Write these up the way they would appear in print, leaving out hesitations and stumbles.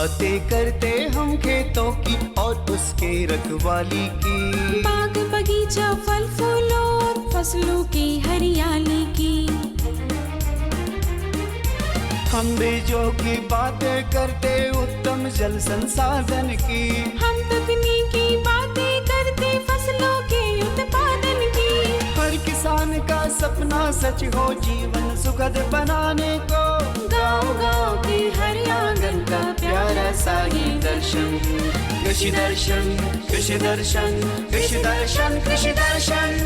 बातें करते हम खेतों की और उसके रखवाली की। बाग बगीचा फल फूलों और फसलों की हरियाली की। हम बीजों की बातें करते उत्तम जल संसाधन की। हम तकनीकी बातें करते फसलों के उत्पादन की। हर किसान का सपना सच हो जीवन सुखद बनाने को। गाँव-गाँव के हर आंगन का प्यारा सा ये दर्शन। कृषि दर्शन, कृषि दर्शन, कृषि दर्शन, कृषि दर्शन,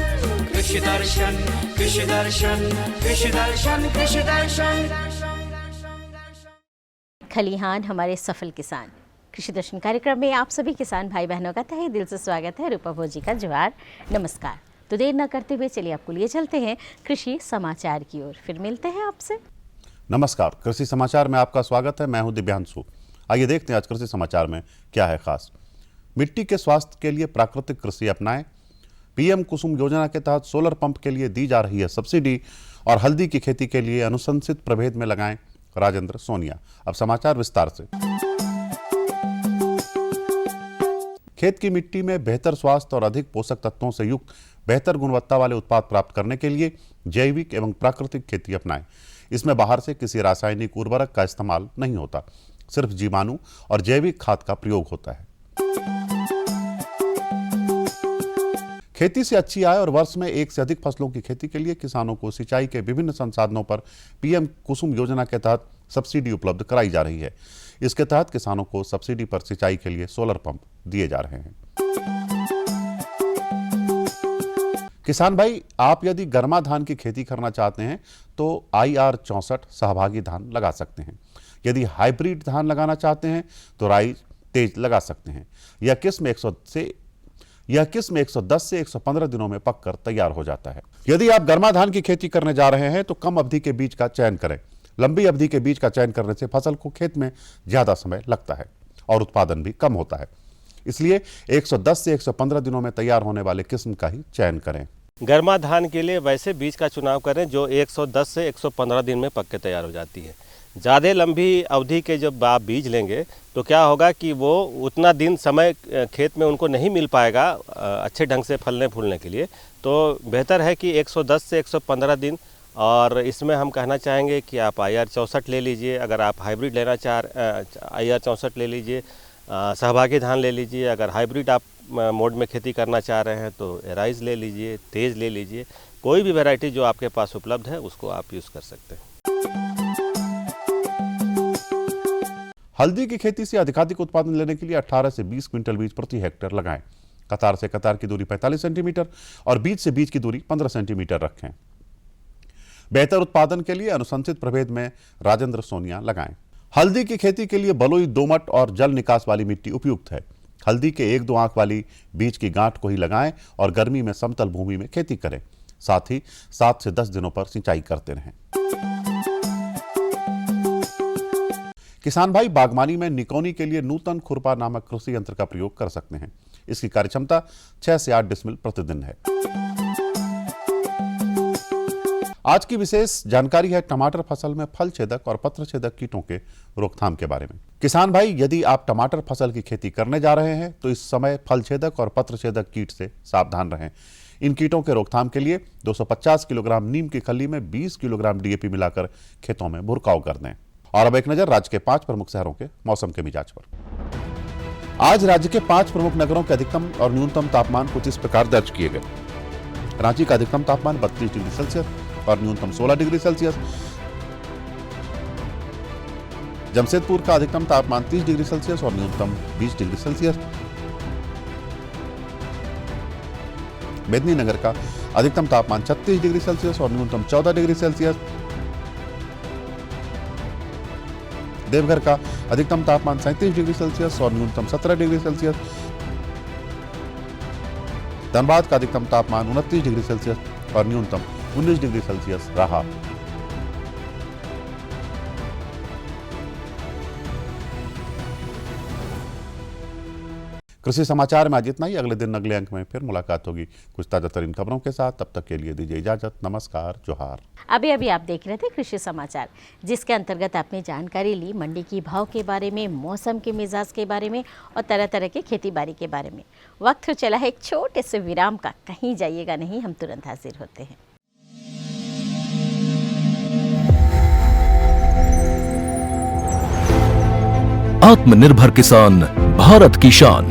कृषि दर्शन, कृषि दर्शन, कृषि दर्शन, कृषि दर्शन। खलिहान हमारे सफल किसान कृषि दर्शन कार्यक्रम में आप सभी किसान भाई बहनों का तहे दिल से स्वागत है। रूपा भोजी का जोहार, नमस्कार। तो देर न करते हुए चलिए आपको लिए चलते हैं कृषि समाचार की ओर। फिर मिलते हैं आपसे। नमस्कार, कृषि समाचार में आपका स्वागत है। मैं हूं दिव्यांशु। आइए देखते हैं आज कृषि समाचार में क्या है खास। मिट्टी के स्वास्थ्य के लिए प्राकृतिक कृषि अपनाएं। पीएम कुसुम योजना के तहत सोलर पंप के लिए दी जा रही है सब्सिडी और हल्दी की खेती के लिए अनुशंसित प्रभेद में लगाएं राजेंद्र सोनिया। अब समाचार विस्तार से। खेत की मिट्टी में बेहतर स्वास्थ्य और अधिक पोषक तत्वों से युक्त बेहतर गुणवत्ता वाले उत्पाद प्राप्त करने के लिए जैविक एवं प्राकृतिक खेती अपनाएं। इसमें बाहर से किसी रासायनिक उर्वरक का इस्तेमाल नहीं होता, सिर्फ जीवाणु और जैविक खाद का प्रयोग होता है। खेती से अच्छी आय और वर्ष में एक से अधिक फसलों की खेती के लिए किसानों को सिंचाई के विभिन्न संसाधनों पर पीएम कुसुम योजना के तहत सब्सिडी उपलब्ध कराई जा रही है। इसके तहत किसानों को सब्सिडी पर सिंचाई के लिए सोलर पंप दिए जा रहे हैं। किसान भाई, आप यदि गर्मा धान की खेती करना चाहते हैं तो IR 64 सहभागी धान लगा सकते हैं। यदि हाइब्रिड धान लगाना चाहते हैं तो राई तेज लगा सकते हैं। यह किस्म 110 से 115 दिनों में पककर तैयार हो जाता है। यदि आप गर्मा धान की खेती करने जा रहे हैं तो कम अवधि के बीज का चयन करें। लंबी अवधि के बीज का चयन करने से फसल को खेत में ज्यादा समय लगता है और उत्पादन भी कम होता है। इसलिए 110 से 115 दिनों में तैयार होने वाले किस्म का ही चयन करें। गर्मा धान के लिए वैसे बीज का चुनाव करें जो 110 से 115 दिन में पक के तैयार हो जाती है। ज़्यादा लंबी अवधि के जब आप बीज लेंगे तो क्या होगा कि वो उतना दिन समय खेत में उनको नहीं मिल पाएगा अच्छे ढंग से फलने फूलने के लिए। तो बेहतर है कि 110 से 115 दिन। और इसमें हम कहना चाहेंगे कि आप IR 64 ले लीजिए। अगर आप हाइब्रिड लेना IR 64 ले लीजिए। सहभागी धान ले लीजिए। अगर हाइब्रिड आप मोड में खेती करना चाह रहे हैं तो एराइज ले लीजिए, तेज ले लीजिए। कोई भी वैरायटी जो आपके पास उपलब्ध है उसको आप यूज़ कर सकते हैं। हल्दी की खेती से अधिकाधिक उत्पादन लेने के लिए 18 से 20 क्विंटल बीज प्रति हेक्टेयर लगाएं। कतार से कतार की दूरी 45 सेंटीमीटर और बीज से बीज की दूरी 15 सेंटीमीटर रखें। बेहतर उत्पादन के लिए अनुशंसित प्रभेद में राजेंद्र सोनिया लगाएं। हल्दी की खेती के लिए बलुई, दोमट और जल निकास वाली मिट्टी उपयुक्त है। हल्दी के 1-2 आंख वाली बीज की गांठ को ही लगाएं और गर्मी में समतल भूमि में खेती करें। साथ ही 7 से 10 दिनों पर सिंचाई करते रहें। किसान भाई, बागवानी में निकौनी के लिए नूतन खुरपा नामक कृषि यंत्र का प्रयोग कर सकते हैं। इसकी कार्यक्षमता 6 से 8 डिसमिल प्रतिदिन है। आज की विशेष जानकारी है टमाटर फसल में फल छेदक और पत्र छेदक कीटों के रोकथाम के बारे में। किसान भाई, यदि आप टमाटर फसल की खेती करने जा रहे हैं तो इस समय फल छेदक और पत्र छेदक कीट से सावधान रहें। इन कीटों के रोकथाम के लिए 250 किलोग्राम नीम की खली में 20 किलोग्राम DAP मिलाकर खेतों में भुरकाव कर दें। और अब एक नजर राज्य के 5 प्रमुख शहरों के मौसम के मिजाज पर। आज राज्य के 5 प्रमुख नगरों के अधिकतम और न्यूनतम तापमान कुछ इस प्रकार दर्ज किए गए। रांची का अधिकतम तापमान 32 डिग्री सेल्सियस और न्यूनतम 16 डिग्री सेल्सियस। जमशेदपुर का अधिकतम तापमान 30 डिग्री सेल्सियस और न्यूनतम 20 डिग्री सेल्सियस। मेदिनीनगर का अधिकतम तापमान 36 डिग्री सेल्सियस और न्यूनतम 14 डिग्री सेल्सियस। देवघर का अधिकतम तापमान 37 डिग्री सेल्सियस और न्यूनतम 17 डिग्री सेल्सियस। धनबाद का अधिकतम तापमान 29 डिग्री सेल्सियस और न्यूनतम 19 डिग्री सेल्सियस रहा। कृषि समाचार में आज इतना ही। अगले दिन अगले अंक में फिर मुलाकात होगी कुछ ताजा तरीन खबरों के साथ। तब तक के लिए दीजिए इजाजत। नमस्कार, जोहार। अभी आप देख रहे थे कृषि समाचार, जिसके अंतर्गत आपने जानकारी ली मंडी की भाव के बारे में, मौसम के मिजाज के बारे में और तरह तरह के खेती बाड़ी के बारे में। वक्त चला है एक छोटे से विराम का, कहीं जाइएगा नहीं, हम तुरंत हाजिर होते हैं। आत्मनिर्भर किसान भारत की शान।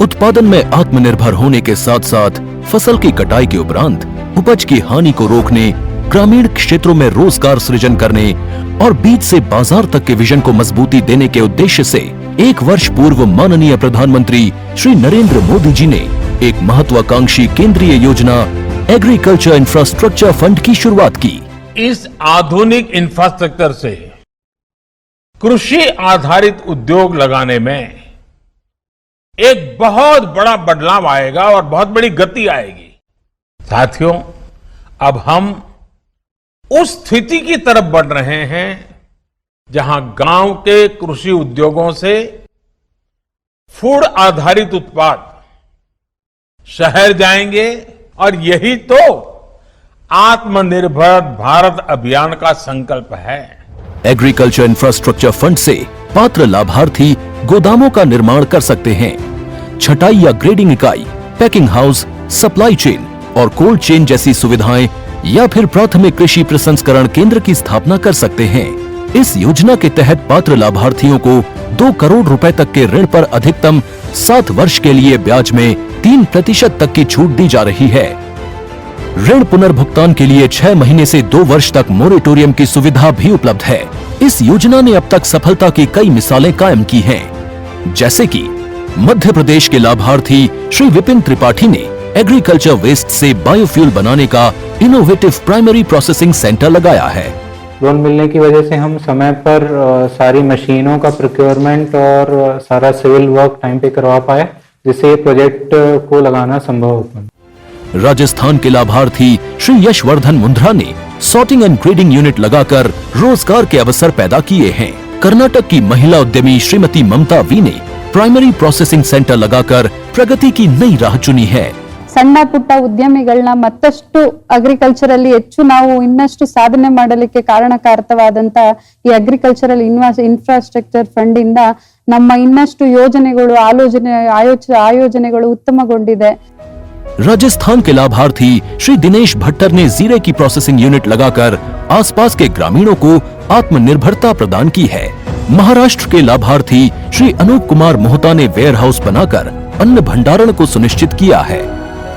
उत्पादन में आत्मनिर्भर होने के साथ साथ फसल की कटाई के उपरांत उपज की हानि को रोकने, ग्रामीण क्षेत्रों में रोजगार सृजन करने और बीज से बाजार तक के विजन को मजबूती देने के उद्देश्य से 1 वर्ष पूर्व माननीय प्रधानमंत्री श्री नरेंद्र मोदी जी ने एक महत्वाकांक्षी केंद्रीय योजना एग्रीकल्चर इंफ्रास्ट्रक्चर फंड की शुरुआत की। इस आधुनिक इंफ्रास्ट्रक्चर से कृषि आधारित उद्योग लगाने में एक बहुत बड़ा बदलाव आएगा और बहुत बड़ी गति आएगी। साथियों, अब हम उस स्थिति की तरफ बढ़ रहे हैं जहां गांव के कृषि उद्योगों से फूड आधारित उत्पाद शहर जाएंगे और यही तो आत्मनिर्भर भारत अभियान का संकल्प है। एग्रीकल्चर इंफ्रास्ट्रक्चर फंड से पात्र लाभार्थी गोदामों का निर्माण कर सकते हैं, छटाई या ग्रेडिंग इकाई, पैकिंग हाउस, सप्लाई चेन और कोल्ड चेन जैसी सुविधाएं या फिर प्राथमिक कृषि प्रसंस्करण केंद्र की स्थापना कर सकते हैं। इस योजना के तहत पात्र लाभार्थियों को 2 करोड़ रुपए तक के ऋण पर अधिकतम 7 वर्ष के लिए ब्याज में 3% तक की छूट दी जा रही है। ऋण पुनर्भुगतान के लिए 6 महीने से 2 वर्ष तक मोरेटोरियम की सुविधा भी उपलब्ध है। इस योजना ने अब तक सफलता की कई मिसालें कायम की हैं, जैसे कि मध्य प्रदेश के लाभार्थी श्री विपिन त्रिपाठी ने एग्रीकल्चर वेस्ट से बायोफ्यूल बनाने का इनोवेटिव प्राइमरी प्रोसेसिंग सेंटर लगाया है। लोन मिलने की वजह से हम समय पर सारी मशीनों का प्रोक्योरमेंट और सारा सिविल वर्क टाइम पे करवा पाए, जिससे प्रोजेक्ट को लगाना संभव हो पाए। राजस्थान के लाभार्थी श्री यशवर्धन मुंद्रा ने सॉर्टिंग एंड ग्रेडिंग यूनिट लगाकर रोजगार के अवसर पैदा किए हैं। कर्नाटक की महिला उद्यमी श्रीमती ममता वी ने प्राइमरी प्रोसेसिंग सेंटर लगाकर प्रगति की नई राह चुनी है। ಸಣ್ಣ ಪುಟ್ಟ ಉದ್ಯಮಿಗಳನ್ನ ಮತ್ತಷ್ಟು ಅಗ್ರಿಕಲ್ಚರ್ ಅಲ್ಲಿ ಹೆಚ್ಚು ನಾವು ಇನ್ನಷ್ಟು ಸಾಧನೆ ಮಾಡಲಿಕ್ಕೆ ಕಾರಣಕಾರಕವಾದಂತ ಈ ಅಗ್ರಿಕಲ್ಚರಲ್ ಇನ್ಫ್ರಾಸ್ಟ್ರಕ್ಚರ್ ಫಂಡ್ ಇಂದ ನಮ್ಮ ಇನ್ನಷ್ಟು ಯೋಜನೆಗಳು ಆಯೋಜನೆಗಳು ಉತ್ತಮಗೊಂಡಿದೆ। राजस्थान के लाभार्थी श्री दिनेश भट्टर ने जीरे की प्रोसेसिंग यूनिट लगाकर आसपास के ग्रामीणों को आत्मनिर्भरता प्रदान की है। महाराष्ट्र के लाभार्थी श्री अनूप कुमार मोहता ने वेयर हाउस बनाकर अन्न भंडारण को सुनिश्चित किया है।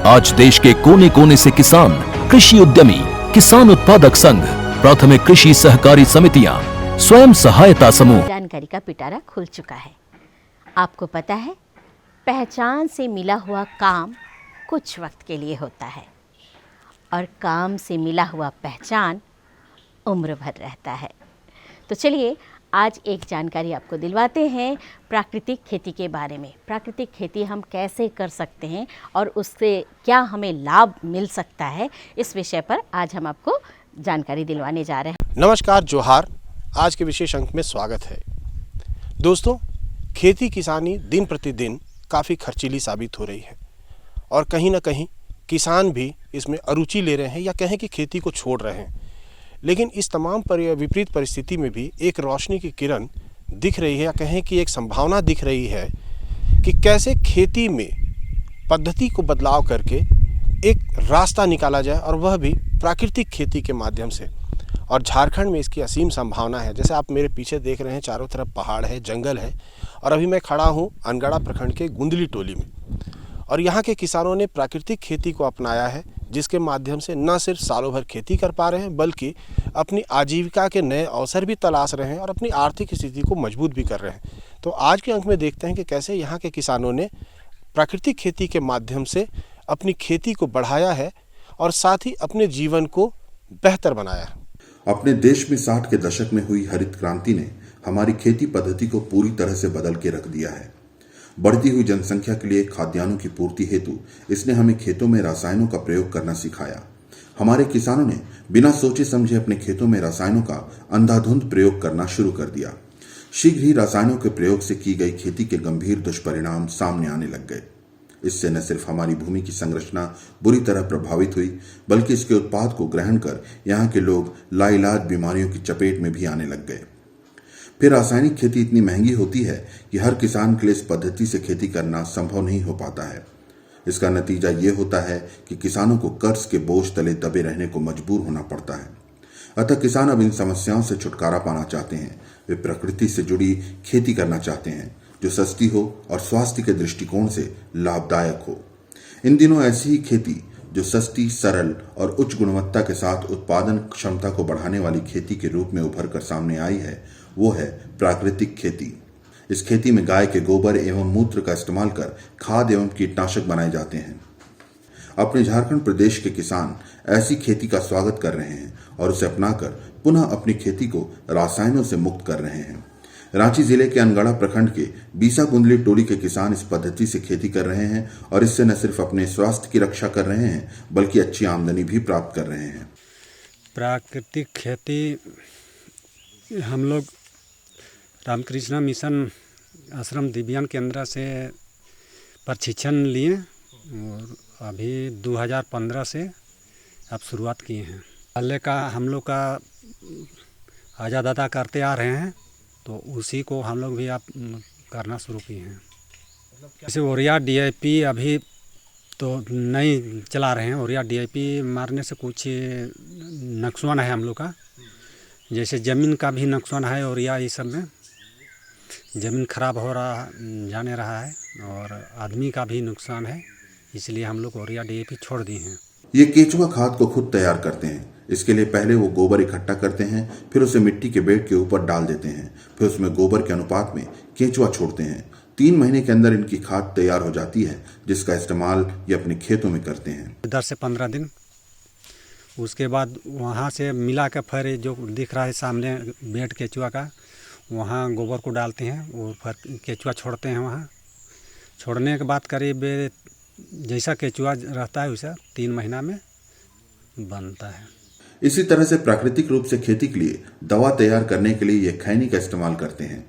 आज देश के कोने कोने से किसान, कृषि उद्यमी, किसान उत्पादक संघ, प्राथमिक कृषि सहकारी समितियां, स्वयं सहायता समूह जानकारी का पिटारा खुल चुका है। आपको पता है, पहचान से मिला हुआ काम कुछ वक्त के लिए होता है और काम से मिला हुआ पहचान उम्र भर रहता है। तो चलिए आज एक जानकारी आपको दिलवाते हैं प्राकृतिक खेती के बारे में। प्राकृतिक खेती हम कैसे कर सकते हैं और उससे क्या हमें लाभ मिल सकता है, इस विषय पर आज हम आपको जानकारी दिलवाने जा रहे हैं। नमस्कार, जोहार। आज के विशेष अंक में स्वागत है। दोस्तों, खेती किसानी दिन प्रतिदिन काफ़ी खर्चीली साबित हो रही है और कहीं ना कहीं किसान भी इसमें अरुचि ले रहे हैं या कहें कि खेती को छोड़ रहे हैं। लेकिन इस तमाम विपरीत परिस्थिति में भी एक रोशनी की किरण दिख रही है या कहें कि एक संभावना दिख रही है कि कैसे खेती में पद्धति को बदलाव करके एक रास्ता निकाला जाए और वह भी प्राकृतिक खेती के माध्यम से। और झारखंड में इसकी असीम संभावना है। जैसे आप मेरे पीछे देख रहे हैं, चारों तरफ पहाड़ है, जंगल है और अभी मैं खड़ा हूँ अनगढ़ा प्रखंड के गुंदली टोली में। और यहाँ के किसानों ने प्राकृतिक खेती को अपनाया है, जिसके माध्यम से न सिर्फ सालों भर खेती कर पा रहे हैं बल्कि अपनी आजीविका के नए अवसर भी तलाश रहे हैं और अपनी आर्थिक स्थिति को मजबूत भी कर रहे हैं। तो आज के अंक में देखते हैं कि कैसे यहाँ के किसानों ने प्राकृतिक खेती के माध्यम से अपनी खेती को बढ़ाया है और साथ ही अपने जीवन को बेहतर बनाया है। अपने देश में 60 के दशक में हुई हरित क्रांति ने हमारी खेती पद्धति को पूरी तरह से बदल के रख दिया है। बढ़ती हुई जनसंख्या के लिए खाद्यान्नों की पूर्ति हेतु इसने हमें खेतों में रसायनों का प्रयोग करना सिखाया। हमारे किसानों ने बिना सोचे समझे अपने खेतों में रसायनों का अंधाधुंध प्रयोग करना शुरू कर दिया। शीघ्र ही रसायनों के प्रयोग से की गई खेती के गंभीर दुष्परिणाम सामने आने लग गए। इससे न सिर्फ हमारी भूमि की संरचना बुरी तरह प्रभावित हुई, बल्कि इसके उत्पाद को ग्रहण कर यहाँ के लोग लाइलाज बीमारियों की चपेट में भी आने लग गए। फिर रासायनिक खेती इतनी महंगी होती है कि हर किसान के लिए इस पद्धति से खेती करना संभव नहीं हो पाता है। इसका नतीजा ये होता है कि किसानों को कर्ज के बोझ तले दबे रहने को मजबूर होना पड़ता है। अतः किसान अब इन समस्याओं से छुटकारा पाना चाहते हैं। वे प्रकृति से जुड़ी खेती करना चाहते हैं जो सस्ती हो और स्वास्थ्य के दृष्टिकोण से लाभदायक हो। इन दिनों ऐसी ही खेती जो सस्ती, सरल और उच्च गुणवत्ता के साथ उत्पादन क्षमता को बढ़ाने वाली खेती के रूप में उभर कर सामने आई है, वो है प्राकृतिक खेती। इस खेती में गाय के गोबर एवं मूत्र का इस्तेमाल कर खाद एवं कीटनाशक बनाए जाते हैं। अपने झारखंड प्रदेश के किसान ऐसी खेती का स्वागत कर रहे हैं और उसे अपनाकर पुनः अपनी खेती को रासायनों से मुक्त कर रहे हैं। रांची जिले के अनगढ़ा प्रखंड के बीसा कुंडली टोली के किसान इस पद्धति से खेती कर रहे हैं और इससे न सिर्फ अपने स्वास्थ्य की रक्षा कर रहे हैं बल्कि अच्छी आमदनी भी प्राप्त कर रहे हैं। प्राकृतिक खेती हम लोग रामकृष्ण मिशन आश्रम दिव्यांग केंद्र से प्रशिक्षण लिए और अभी 2015 से अब शुरुआत किए हैं। पहले का हम लोग का आजा दादा करते आ रहे हैं तो उसी को हम लोग भी अब करना शुरू किए हैं। जैसे यूरिया DAP अभी तो नहीं चला रहे हैं। यूरिया DAP मारने से कुछ नुकसान है हम लोग का, जैसे ज़मीन का भी नुकसान है यूरिया ये सब में, ज़मीन खराब हो रहा जाने रहा है और आदमी का भी नुकसान है, इसलिए हम लोग यूरिया DAP छोड़ दिए हैं। ये केंचुआ खाद को खुद तैयार करते हैं। इसके लिए पहले वो गोबर इकट्ठा करते हैं, फिर उसे मिट्टी के बेड के ऊपर डाल देते हैं, फिर उसमें गोबर के अनुपात में केंचुआ छोड़ते हैं। 3 महीने के अंदर इनकी खाद तैयार हो जाती है, जिसका इस्तेमाल ये अपने खेतों में करते हैं। 10 से 15 दिन उसके बाद वहाँ से मिला कर फिर जो दिख रहा है सामने बेड केंचुआ का, वहाँ गोबर को डालते हैं और फिर केंचुआ छोड़ते हैं। वहाँ छोड़ने के बाद करीब जैसा केंचुआ रहता है वैसा 3 महीना में बनता है। इसी तरह से प्राकृतिक रूप से खेती के लिए दवा तैयार करने के लिए ये खैनी का इस्तेमाल करते हैं।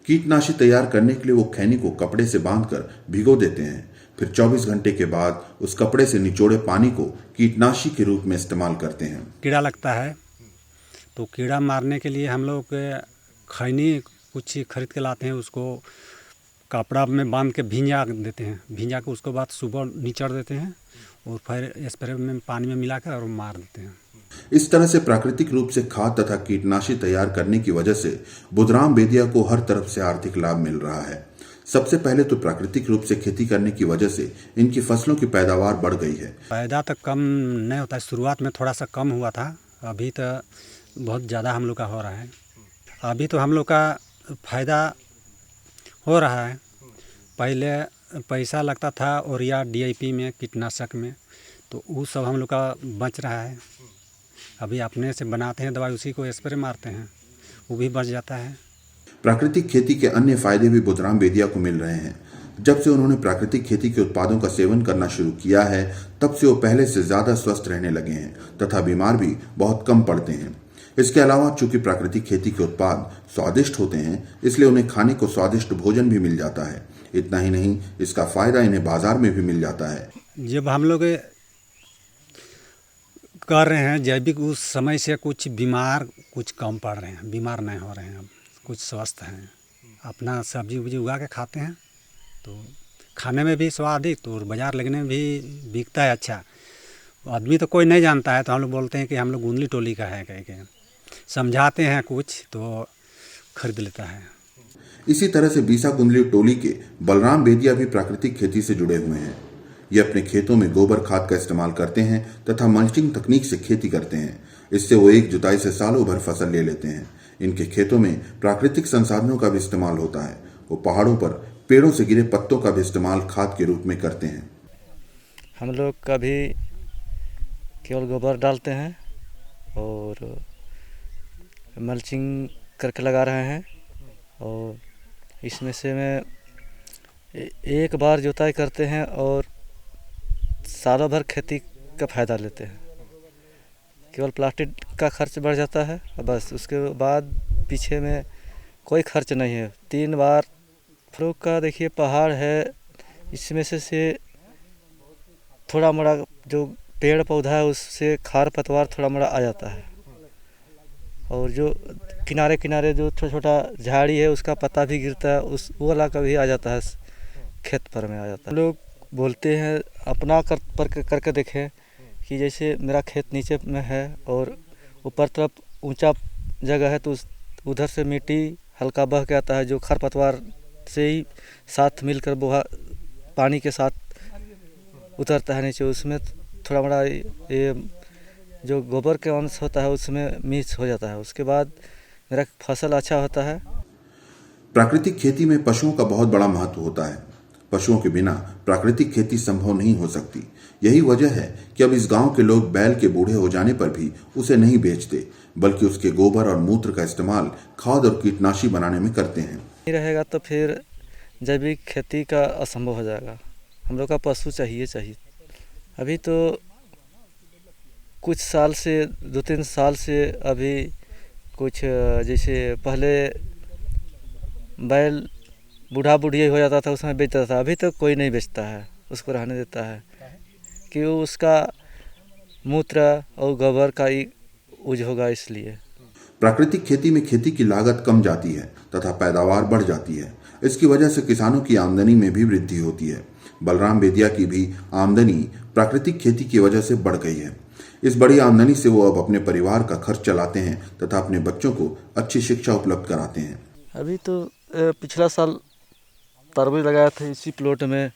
कीटनाशी तैयार करने के लिए वो खैनी को कपड़े से बांधकर भिगो देते हैं, फिर 24 घंटे के बाद उस कपड़े से निचोड़े पानी को कीटनाशी के रूप में इस्तेमाल करते हैं। कीड़ा लगता है तो कीड़ा मारने के लिए हम लोग खैनी कुछ खरीद के लाते हैं, उसको कपड़ा में बांध के भिंजा देते हैं। भिंजा के उसके बाद सुबह निचड़ देते हैं और फिर स्प्रे में पानी में मिलाकर और मार देते हैं। इस तरह से प्राकृतिक रूप से खाद तथा कीटनाशी तैयार करने की वजह से बुधराम बेदिया को हर तरफ से आर्थिक लाभ मिल रहा है। सबसे पहले तो प्राकृतिक रूप से खेती करने की वजह से इनकी फसलों की पैदावार बढ़ गई है। फायदा तो कम नहीं होता है, शुरुआत में थोड़ा सा कम हुआ था, अभी तो बहुत ज़्यादा हम लोग का हो रहा है। अभी तो हम लोग का फ़ायदा हो रहा है। पहले पैसा लगता था यूरिया DAP में, कीटनाशक में, तो वो सब हम लोग का बच रहा है। अभी अपने से बनाते हैं दवाई, उसी को स्प्रे मारते हैं, वो भी बच जाता है। प्राकृतिक खेती के अन्य फायदे भी बुधराम बेदिया को मिल रहे हैं। जब से उन्होंने प्राकृतिक खेती के उत्पादों का सेवन करना शुरू किया है, तब से वो पहले से ज्यादा स्वस्थ रहने लगे हैं तथा बीमार भी बहुत कम पड़ते हैं। इसके अलावा चूंकि प्राकृतिक खेती के उत्पाद स्वादिष्ट होते हैं, इसलिए उन्हें खाने को स्वादिष्ट भोजन भी मिल जाता है। इतना ही नहीं, इसका फायदा इन्हें बाजार में भी मिल जाता है। जब हम लोग कर रहे हैं जैविक, उस समय से कुछ बीमार कुछ कम पड़ रहे हैं, बीमार नहीं हो रहे हैं, अब कुछ स्वस्थ हैं। अपना सब्जी उब्जी उगा के खाते हैं तो खाने में भी स्वादिष्ट और बाजार लगने में भी बिकता है अच्छा। आदमी तो कोई नहीं जानता है तो हम लोग बोलते हैं कि हम लोग गुंदली टोली का है, कह के समझाते हैं कुछ तो खरीद लेता है। इसी तरह से बीसा कुंडली टोली के बलराम बेदिया भी प्राकृतिक खेती से जुड़े हुए हैं। ये अपने खेतों में गोबर खाद का इस्तेमाल करते हैं तथा मल्चिंग तकनीक से खेती करते हैं। इससे वो एक जुताई से सालों भर फसल ले लेते हैं। इनके खेतों में प्राकृतिक संसाधनों का भी इस्तेमाल होता है। वो पहाड़ों पर पेड़ों से गिरे पत्तों का भी इस्तेमाल खाद के रूप में करते हैं। हम लोग कभी केवल गोबर डालते हैं और मल्चिंग करके लगा रहे हैं, और इसमें से में एक बार जुताई करते हैं और सालों भर खेती का फ़ायदा लेते हैं। केवल प्लास्टिक का खर्च बढ़ जाता है, बस उसके बाद पीछे में कोई खर्च नहीं है। 3 बार फलों का देखिए पहाड़ है, इसमें से थोड़ा मोड़ा जो पेड़ पौधा है उससे खार पतवार थोड़ा मोड़ा आ जाता है, और जो किनारे किनारे जो छोटा छोटा झाड़ी है उसका पत्ता भी गिरता है, उस वो वाला का भी आ जाता है, खेत पर में आ जाता है। लोग बोलते हैं अपना करके देखें कि जैसे मेरा खेत नीचे में है और ऊपर तरफ ऊंचा जगह है, तो उधर से मिट्टी हल्का बह के आता है, जो खरपतवार से ही साथ मिलकर वो पानी के साथ उतरता है नीचे, उसमें थोड़ा बड़ा ये जो गोबर के अंश होता है उसमें मिक्स हो जाता है, उसके बाद मेरा फसल अच्छा होता है। प्राकृतिक खेती में पशुओं का बहुत बड़ा महत्व होता है। पशुओं के बिना प्राकृतिक खेती संभव नहीं हो सकती। यही वजह है कि अब इस गांव के लोग बैल के बूढ़े हो जाने पर भी उसे नहीं बेचते, बल्कि उसके गोबर और मूत्र का इस्तेमाल खाद और कीटनाशी बनाने में करते हैं। नहीं रहेगा तो फिर जैविक खेती का असंभव हो जाएगा। हम लोग का पशु चाहिए। अभी तो कुछ साल से 2-3 साल से अभी कुछ जैसे पहले बैल बूढ़ा बुढ़िया हो जाता था उसमें बेचता था, अभी तो कोई नहीं बेचता है, उसको रहने देता है कि उसका मूत्र और गोबर का ही यूज होगा। इसलिए प्राकृतिक खेती में खेती की लागत कम जाती है तथा पैदावार बढ़ जाती है। इसकी वजह से किसानों की आमदनी में भी वृद्धि होती है। बलराम बेदिया की भी आमदनी प्राकृतिक खेती की वजह से बढ़ गई है। इस बड़ी आमदनी से वो अब अपने परिवार का खर्च चलाते हैं तथा अपने बच्चों को अच्छी शिक्षा उपलब्ध कराते हैं। अभी तो पिछला साल तरबूज लगाया था इसी प्लॉट में,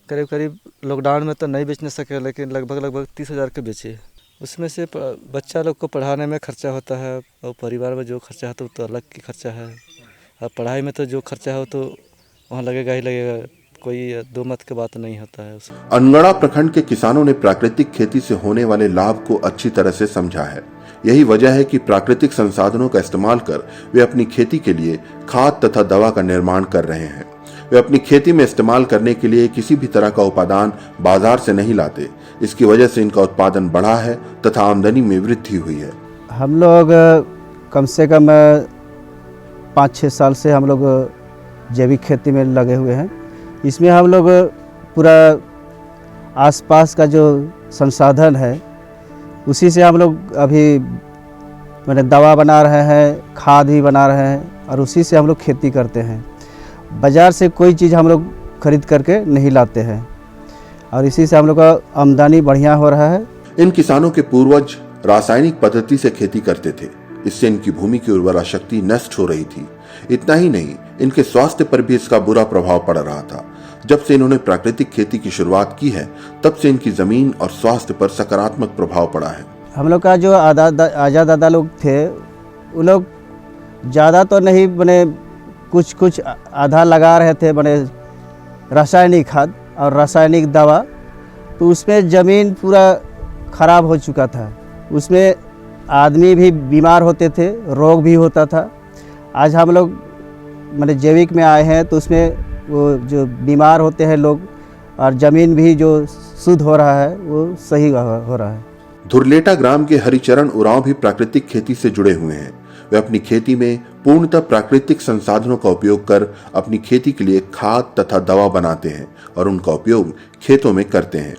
करीब लॉकडाउन में तो नहीं बेचने सके, लेकिन लगभग 30,000 के बेचे। उसमें से बच्चा लोग को पढ़ाने में खर्चा होता है और परिवार में जो खर्चा होता है तो अलग की खर्चा है। अब पढ़ाई में तो जो खर्चा हो तो वहाँ लगेगा ही लगेगा, कोई दो मत की बात नहीं होता है उसमें। अनगढ़ा प्रखंड के किसानों ने प्राकृतिक खेती से होने वाले लाभ को अच्छी तरह से समझा है। यही वजह है कि प्राकृतिक संसाधनों का इस्तेमाल कर वे अपनी खेती के लिए खाद तथा दवा का निर्माण कर रहे हैं। वे अपनी खेती में इस्तेमाल करने के लिए किसी भी तरह का उपादान बाजार से नहीं लाते। इसकी वजह से इनका उत्पादन बढ़ा है तथा आमदनी में वृद्धि हुई है। हम लोग कम से कम 5-6 साल से हम लोग जैविक खेती में लगे हुए हैं। इसमें हम लोग पूरा आसपास का जो संसाधन है उसी से हम लोग अभी मैंने दवा बना रहे हैं, खाद भी बना रहे हैं और उसी से हम लोग खेती करते हैं। बाज़ार से कोई चीज़ हम लोग खरीद करके नहीं लाते हैं और इसी से हम लोग का आमदनी बढ़िया हो रहा है। इन किसानों के पूर्वज रासायनिक पद्धति से खेती करते थे। इससे इनकी भूमि की उर्वरा शक्ति नष्ट हो रही थी। इतना ही नहीं, इनके स्वास्थ्य पर भी इसका बुरा प्रभाव पड़ रहा था। जब से इन्होंने प्राकृतिक खेती की शुरुआत की है तब से इनकी जमीन और स्वास्थ्य पर सकारात्मक प्रभाव पड़ा है। हम लोग का जो आजा दादा लोग थे वो लोग ज़्यादा तो नहीं बने, कुछ आधा लगा रहे थे बने रासायनिक खाद और रासायनिक दवा, तो उसमें ज़मीन पूरा ख़राब हो चुका था। उसमें आदमी भी बीमार होते थे, रोग भी होता था। आज हम लोग मैंने जैविक में आए हैं तो उसमें वो जो बीमार होते हैं लोग और ज़मीन भी जो शुद्ध हो रहा है वो सही हो रहा है। धुरलेटा ग्राम के हरिचरण उरांव भी प्राकृतिक खेती से जुड़े हुए हैं। वे अपनी खेती में पूर्णतः प्राकृतिक संसाधनों का उपयोग कर अपनी खेती के लिए खाद तथा दवा बनाते हैं और उनका उपयोग खेतों में करते हैं।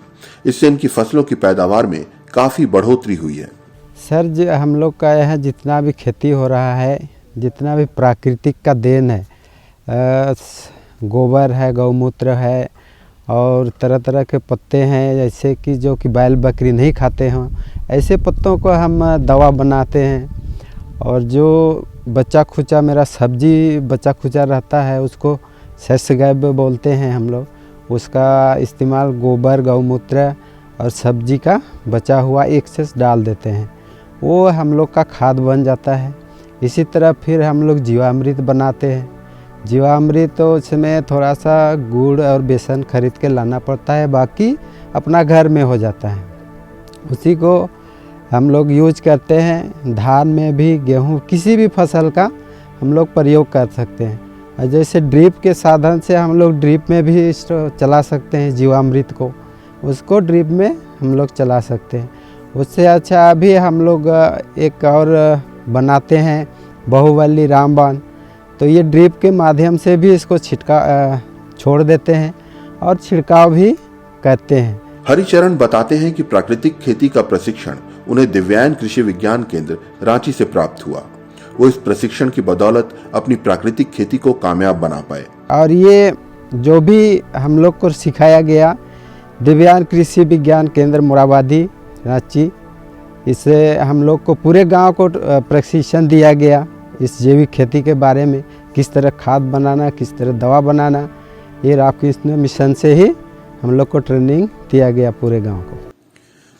इससे इनकी फसलों की पैदावार में काफ़ी बढ़ोतरी हुई है। सर जी, हम लोग का यहाँ जितना भी खेती हो रहा है, जितना भी प्राकृतिक का देन है, गोबर है, गौमूत्र है और तरह तरह के पत्ते हैं, जैसे कि जो कि बैल बकरी नहीं खाते हैं, ऐसे पत्तों को हम दवा बनाते हैं। और जो बच्चा खुचा मेरा सब्जी बच्चा खुचा रहता है उसको सरसगैब बोलते हैं हम लोग, उसका इस्तेमाल गोबर गौमूत्र और सब्जी का बचा हुआ एक्सेस डाल देते हैं, वो हम लोग का खाद बन जाता है। इसी तरह फिर हम लोग जीवामृत बनाते हैं। जीवामृत तो उसमें थोड़ा सा गुड़ और बेसन खरीद के लाना पड़ता है, बाकी अपना घर में हो जाता है। उसी को हम लोग यूज करते हैं। धान में भी, गेहूँ, किसी भी फसल का हम लोग प्रयोग कर सकते हैं। और जैसे ड्रिप के साधन से हम लोग ड्रिप में भी चला सकते हैं जीवामृत को, उसको ड्रिप में हम लोग चला सकते हैं। उससे अच्छा अभी हम लोग एक और बनाते हैं बाहुबली रामबाण, तो ये ड्रिप के माध्यम से भी इसको छोड़ देते हैं और छिड़काव भी करते हैं। हरिचरण बताते हैं कि प्राकृतिक खेती का प्रशिक्षण उन्हें दिव्यांग कृषि विज्ञान केंद्र रांची से प्राप्त हुआ। वो इस प्रशिक्षण की बदौलत अपनी प्राकृतिक खेती को कामयाब बना पाए। और ये जो भी हम लोग को सिखाया गया दिव्यांग कृषि विज्ञान केंद्र मोराबादी रांची, इससे हम लोग को पूरे गांव को प्रशिक्षण दिया गया इस जैविक खेती के बारे में, किस तरह खाद बनाना, किस तरह दवा बनाना। ये रामकृष्ण मिशन से ही हम लोग को ट्रेनिंग दिया गया पूरे गांव को।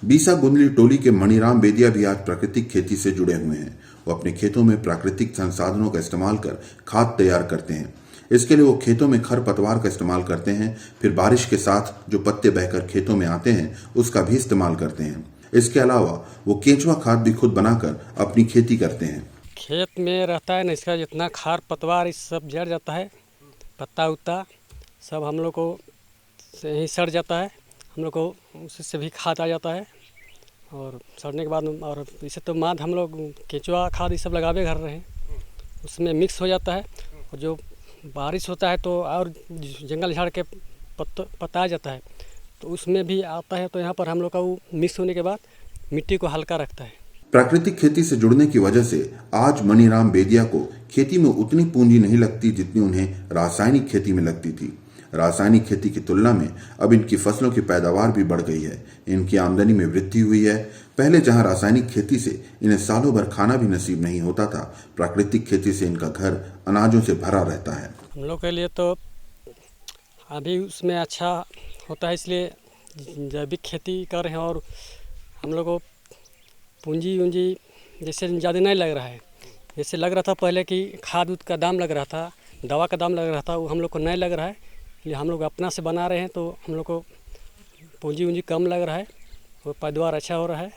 बीसा गुंदली टोली के मणिराम बेदिया भी आज प्राकृतिक खेती से जुड़े हुए हैं। वो अपने खेतों में प्राकृतिक संसाधनों का इस्तेमाल कर खाद तैयार करते हैं। इसके लिए वो खेतों में खरपतवार का इस्तेमाल करते हैं, फिर बारिश के साथ जो पत्ते बहकर खेतों में आते हैं उसका भी इस्तेमाल करते हैं। इसके अलावा वो केंचुआ खाद भी खुद बनाकर अपनी खेती करते हैं। खेत में रहता है ना, इसका जितना खार पतवार इस सब जड़ जाता है, पत्ता उत्ता सब हम लोग को से ही सड़ जाता है, हम लोग को उससे भी खाद आ जाता है। और सड़ने के बाद और इसे तो माद हम लोग केंचुआ खाद ये सब लगावे घर रहे हैं, उसमें मिक्स हो जाता है। और जो बारिश होता है तो और जंगल झाड़ के पत्ता आ जाता है तो उसमें भी आता है। तो यहाँ पर हम लोग का वो मिक्स होने के बाद मिट्टी को हल्का रखता है। प्राकृतिक खेती से जुड़ने की वजह से आज मणिराम बेदिया को खेती में उतनी पूंजी नहीं लगती जितनी उन्हें रासायनिक खेती में लगती थी। रासायनिक खेती की तुलना में अब इनकी फसलों की पैदावार भी बढ़ गई है, इनकी आमदनी में वृद्धि हुई है। पहले जहां रासायनिक खेती से इन्हें सालों भर खाना भी नसीब नहीं होता था, प्राकृतिक खेती से इनका घर अनाजों से भरा रहता है। हम लोग के लिए तो अभी उसमें अच्छा होता है, इसलिए जैविक खेती कर रहे हैं। और हम लोग को पूंजी वूंजी जैसे ज़्यादा नहीं लग रहा है, जैसे लग रहा था पहले कि खाद उद का दाम लग रहा था, दवा का दाम लग रहा था, वो हम लोग को नहीं लग रहा है। इसलिए हम लोग अपना से बना रहे हैं तो हम लोग को पूंजी वूंजी कम लग रहा है और पैदावार अच्छा हो रहा है।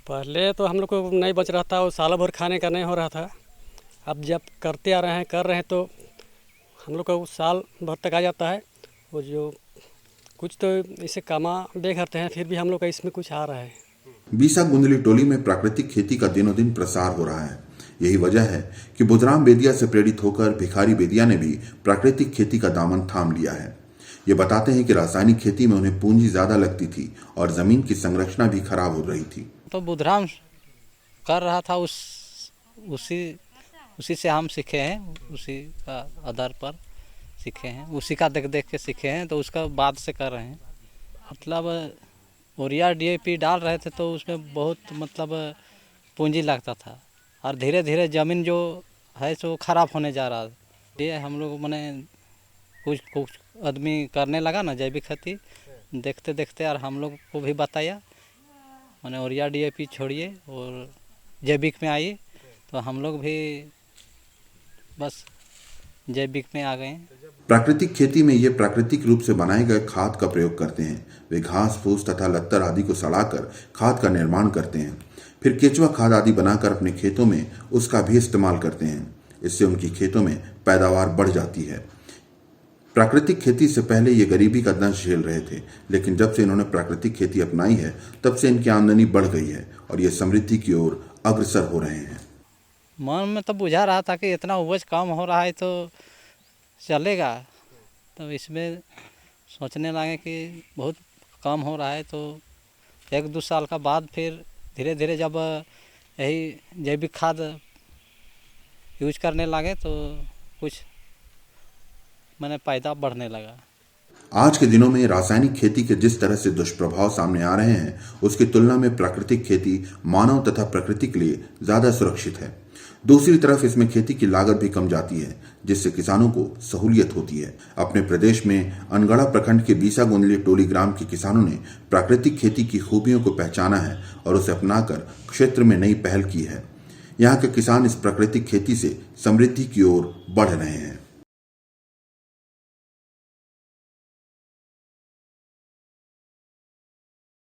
पहले तो हम लोग को नहीं बच रहा था, वो साल भर खाने का नहीं हो रहा था। अब जब करते आ रहे हैं कर रहे हैं तो हम लोग को साल भर तक आ जाता है। वो जो कुछ तो इसे कमा बे करते हैं, फिर भी हम लोग का इसमें कुछ आ रहा है। बीसा गुंदली टोली में प्राकृतिक खेती का दिनों दिन प्रसार हो रहा है। यही वजह है कि बुधराम बेदिया से प्रेरित होकर भिखारी बेदिया ने भी प्राकृतिक खेती का दामन थाम लिया है। ये बताते हैं कि रासायनिक खेती में उन्हें पूंजी ज्यादा लगती थी और जमीन की संरचना भी खराब हो रही थी। तो बुधराम कर रहा था, उसी से हम सीखे हैं, उसी का आधार पर सीखे हैं, उसी का देख देख के सीखे हैं, तो उसका बाद से कर रहे हैं। मतलब यूरिया DAP डाल रहे थे तो उसमें बहुत मतलब पूंजी लगता था और धीरे धीरे ज़मीन जो है सो ख़राब होने जा रहा है। ये हम लोग मैंने कुछ आदमी करने लगा ना जैविक खेती, देखते देखते और हम लोग को भी बताया, मैंने यूरिया DAP छोड़िए और जैविक में आइए, तो हम लोग भी बस जैविक में आ गए। प्राकृतिक खेती में ये प्राकृतिक रूप से बनाए गए खाद का प्रयोग करते हैं। वे घास फूस तथा लत्तर आदि को सड़ाकर खाद का निर्माण करते हैं, फिर केचुआ खाद आदि बनाकर अपने खेतों में उसका भी इस्तेमाल करते हैं। इससे उनकी खेतों में पैदावार बढ़ जाती है। प्राकृतिक खेती से पहले ये गरीबी का दंश झेल रहे थे, लेकिन जब से इन्होंने प्राकृतिक खेती अपनाई है तब से इनकी आमदनी बढ़ गई है और ये समृद्धि की ओर अग्रसर हो रहे हैं। मन में तो बुझा रहा था कि इतना उपज कम हो रहा है तो चलेगा, तो इसमें सोचने लगे कि बहुत कम हो रहा है, तो 1-2 साल का बाद फिर धीरे धीरे जब यही जैविक खाद यूज करने लगे तो कुछ मैंने पैदा बढ़ने लगा। आज के दिनों में रासायनिक खेती के जिस तरह से दुष्प्रभाव सामने आ रहे हैं, उसकी तुलना में प्राकृतिक खेती मानव तथा प्रकृति के लिए ज्यादा सुरक्षित है। दूसरी तरफ इसमें खेती की लागत भी कम जाती है, जिससे किसानों को सहूलियत होती है। अपने प्रदेश में अनगढ़ा प्रखंड के बीसा गुंदली टोली ग्राम के किसानों ने प्राकृतिक खेती की खूबियों को पहचाना है और उसे अपनाकर क्षेत्र में नई पहल की है। यहाँ के किसान इस प्राकृतिक खेती से समृद्धि की ओर बढ़ रहे हैं।